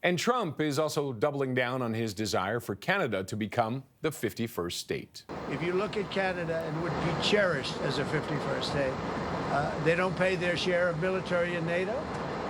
And Trump is also doubling down on his desire for Canada to become the 51st state. If you look at Canada, it would be cherished as a 51st state. They don't pay their share of military in NATO.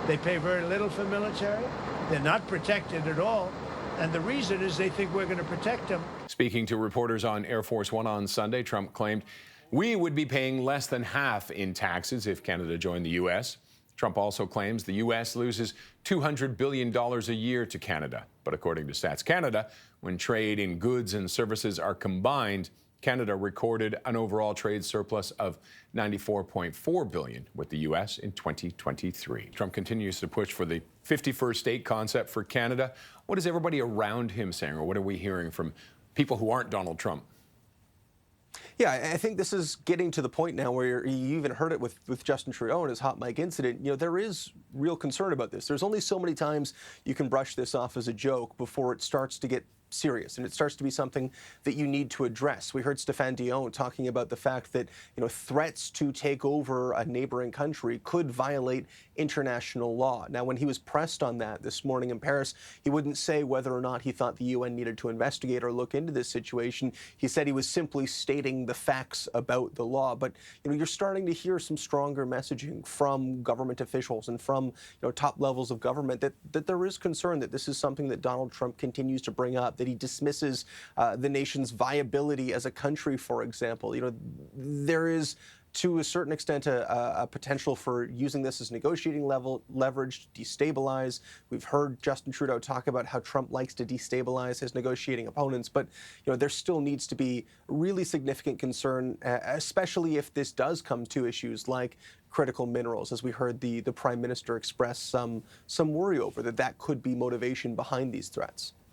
They pay very little for military. They're not protected at all. And the reason is they think we're going to protect them. Speaking to reporters on Air Force One on Sunday, Trump claimed we would be paying less than half in taxes if Canada joined the U.S. Trump also claims the U.S. loses $200 billion a year to Canada. But according to Stats Canada, when trade in goods and services are combined, Canada recorded an overall trade surplus of $94.4 billion with the U.S. in 2023. Trump continues to push for the 51st state concept for Canada. What is everybody around him saying, or what are we hearing from people who aren't Donald Trump? Yeah, I think this is getting to the point now where you even heard it with Justin Trudeau and his hot mic incident. You know, there is real concern about this. There's only so many times you can brush this off as a joke before it starts to get serious and it starts to be something that you need to address. We heard Stéphane Dion talking about the fact that, you know, threats to take over a neighboring country could violate international law. Now, when he was pressed on that this morning in Paris, he wouldn't say whether or not he thought the UN needed to investigate or look into this situation. He said he was simply stating the facts about the law. But, you know, you're starting to hear some stronger messaging from government officials and from, you know, top levels of government that there is concern that this is something that Donald Trump continues to bring up, that he dismisses the nation's viability as a country, for example. You know, there is, to a certain extent, a potential for using this as negotiating leverage to destabilize. We've heard Justin Trudeau talk about how Trump likes to destabilize his negotiating opponents, but you know, there still needs to be really significant concern, especially if this does come to issues like critical minerals, as we heard the Prime Minister express some worry over that could be motivation behind these threats.